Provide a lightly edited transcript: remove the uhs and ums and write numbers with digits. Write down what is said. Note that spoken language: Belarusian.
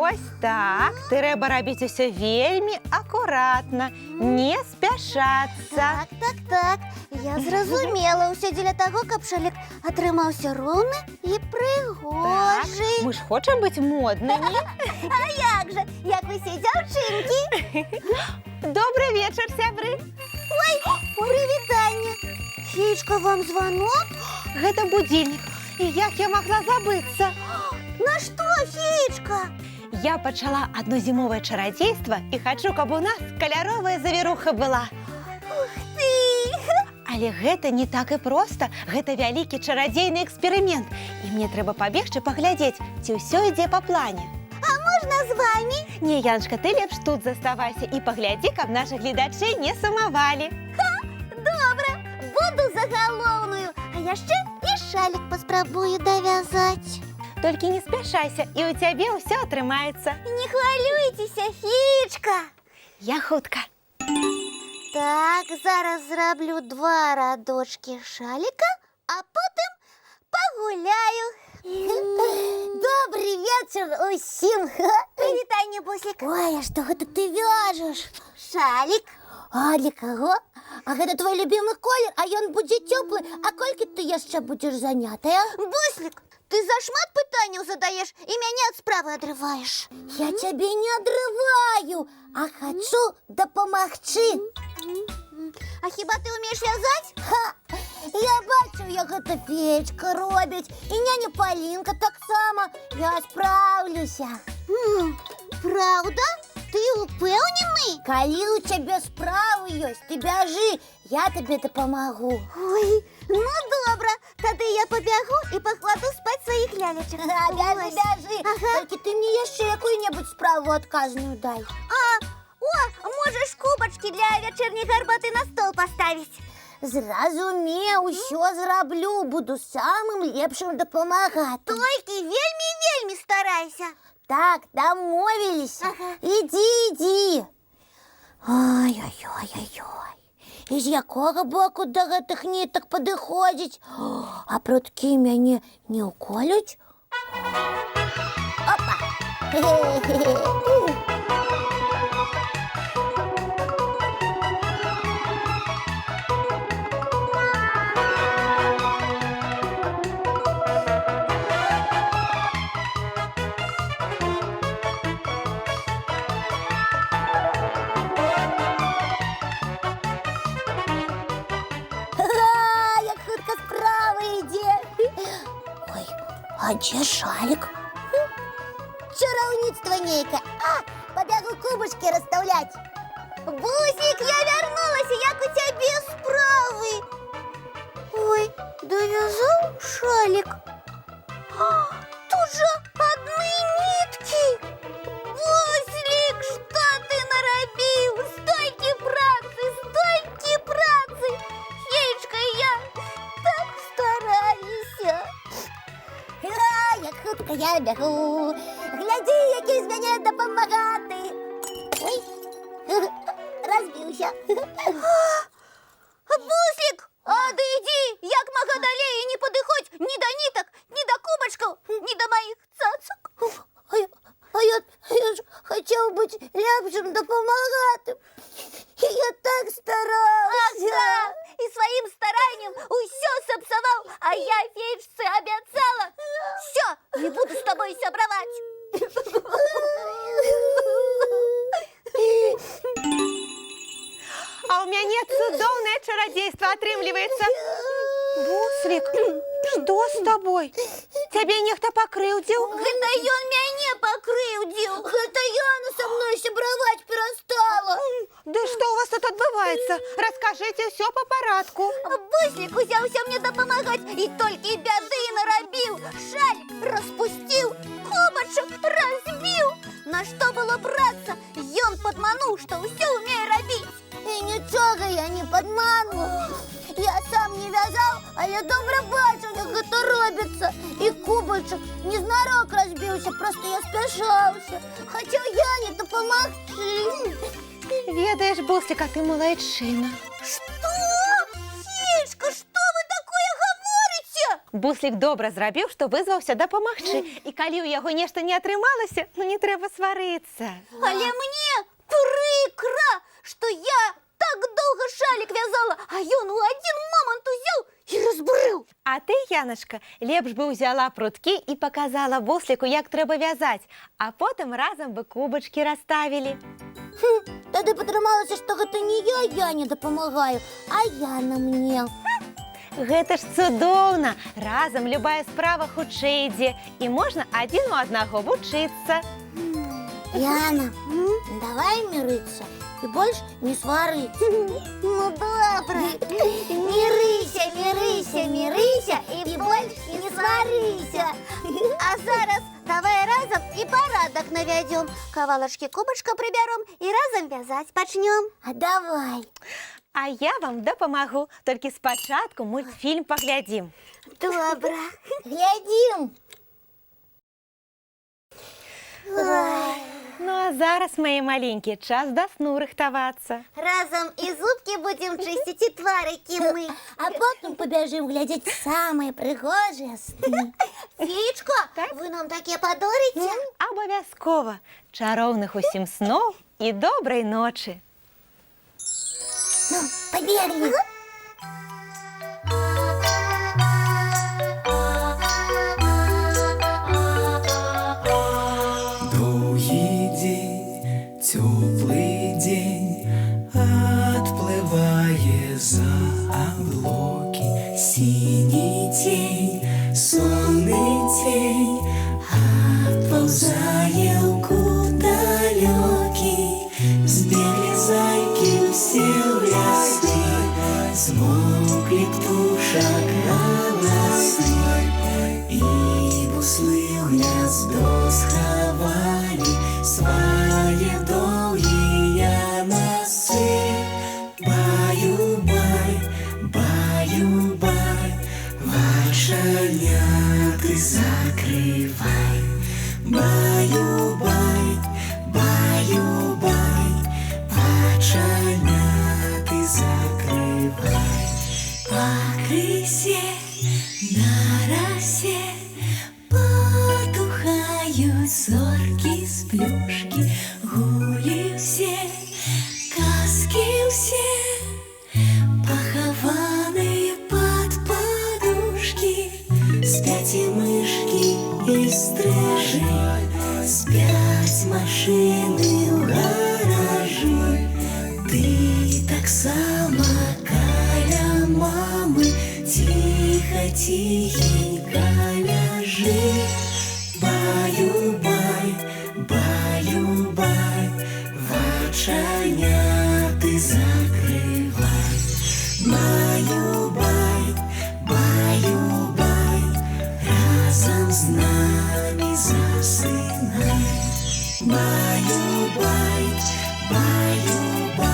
Ось так. Трэба рабіць усё вельмі акуратна, не спяшацца. Так. Я зразумела, ўсё дзеля таго, каб шалік атрымаўся роўны і прыгожы. Мы ж хочам быць моднымі. А як жа, як вы все дзяўчынкі? Добрый вечар, сябры. Ой, прывітанне. Феечка, вам звонок? Гэта будильник. І як я могла забыцца? На што, феечка? Я пачала одно зімовае чарадзейства і хачу, каб у нас каляровая завіруха была. Ух ты! Але гэта не так і проста. Гэта вялікі чарадзейны эксперымент. І мне трэба пабегчы паглядзець, ці ўсё ідзе па плане. А можна з вами? Не, Яночка, ты лепш тут заставайся і паглядзі, каб нашых гледачэй не сумавалі. Добра, буду за галоўную. А яшчэ і шалік паспрабую давязаць. Толькі не спяшайся, і ў цябе ўсё атрымаецца. Не хвалюйцеся, феечка. Я хутка. Так, зараз зраблю 2 радочки шаліка, а потым пагуляю. Добрый вечер усім. Прывітанне, Буслік. Ой, а што гэта ты вяжаш? Шалік. А для каго? А гэта твой любимый колер, а ён будзе цёплы. А колькі ты яшчэ будзеш занятая? Буслік, ты зашмат пытанняў задаеш і мяне ад справы адрываеш. Я цябе не адрываю, а хачу дапамагчы. А хіба ты умееш вязаць? Я бачу, як гэта Феечка робіць. І няня Палінка таксама. Я справлюся. Правда? Ты упэўнены? Калі ў цябе справы ёсць, ты бяжы, я табе дапамагу. Ой, ну добра, тады я пабягу і пакладу спаць сваіх лялечак. Бяжы. Толькі ты мне яшчэ якую-небудзь справу адказную дай. Можаш кубачкі для вячэрняй гарбаты на стол паставіць. Зразумеў, усё зраблю, буду самым лепшым дапамагаць. Толькі вельмі старайся. Так, дамовіліся. Ідзі. Ой-ой-ой-ой-ой. І з якога боку да гэтых нітак падыходзіць? А пруткі мяне не ўколюць? Опа! А дзе шалік? Чараўніцтва нейкае. Пабегу кубачкі расстаўляць. Бусік, я вярнулася, як у цябе справы? Ой, давязаў шалік. Тут жа адны ніткі. Бусік, што ты нарабіў? Столькі працы. Феечка, я так стараюся. Як хутка я бягу. Глядзі, які з мяне дапамагаты. Ой, разбіўся. Буслік, адыдзі, як мага далей і не падыходзь ні да нітак, ні да кубачкаў, ні да маіх цацак. А я ж хацеў быць лепшым дапамагатым. Я так стараўся. Ага, і сваім стараннем усё сапсаваў, а я феечцы абяцала. Всё, не буду з табой сябраваць. А ў мяне цудоўнае чарадзейства атрымліваецца. Буслік, што з табой? Цябе нехта пакрыўдзіў? Гэта ён мяне пакрыўдзіў. Гэта яна са мной сябраваць перастала. Да што ў вас тут адбываецца? Раскажыце ўсё па парадку. Буслік узяўся мне дапамагаць і толькі бяды нарабіў. Шаль распусціў, кубачак разбіў. На што было брацца? Ён падмануў, што ўсё ўмее рабіць. І нічога я не падмануў. Я сам не вязаў, але добра бачыў, як гэта робіцца. І кубачак незнарок разбіўся, проста я спяшаўся. Хацеў я не дапамагчы. Ведаеш, Бусліка, ты малайчына. Што? Феечка, што вы такое гаворыце? Буслік добра зрабіў, што вызваўся дапамагчы. І калі ў яго нешта не атрымалася, ну не трэба сварыцца. Але мне прикро, что я так долго шалик вязала, а ён у один момент узял и разбурыў. А ты, Яночка, лепш бы ўзяла пруткі і паказала бусліку, як трэба вязаць, а потым разам бы кубачкі расставілі. Тады падтрымалася, што гэта не я не дапамагаю, а Яна мне. Гэта ж цудоўна! Разам любая справа хутчэй ідзе, і можна адзін у аднаго вучыцца. Яна, давай мириться и больше не сварыться. Ну добра. Мирися, мирися, мирися и больше не сварыся. А зараз давай разом и порядок наведем. Кавалочки кубочка приберем и разом вязать почнем. А давай. А я вам дапамагу, толькі спачатку мультфільм паглядзім. Добра. Глядим. Ну а зараз, мои маленькие, час да сну рыхтавацца. Разом и зубки будем чистить, и тварики мы. А потом побежим глядеть самые пригожие сны. Феечка, вы нам такие подарите? Абавязкова. Чароўных усім сноў і добрай ночы. Ну, побегли. Долгий день, теплый день, отплывая за облаки. Синий тень, сонный тень, отползая в далекий. Сбегли зайки все в лесы, смолкли птушек голосы, и буслы в гнездо сховали свои долгие носы. Баю-бай, баю-бай, вошаняты закрывай. Баю-бай, баю-бай, вошаняты закрывай. По крысе на росе потухают зорки с плюшки. Гули все, казки все, похованные под подушки. Спят и мышки, и стрижи, спят машины в гаражи. Ты так само каля мамы, тихо-тихенько ляжи. Баю-бай, баю-бай, вошаняты закрывай. Баю-бай, баю-бай, разом с нами засынай. Баю-бай, баю-бай.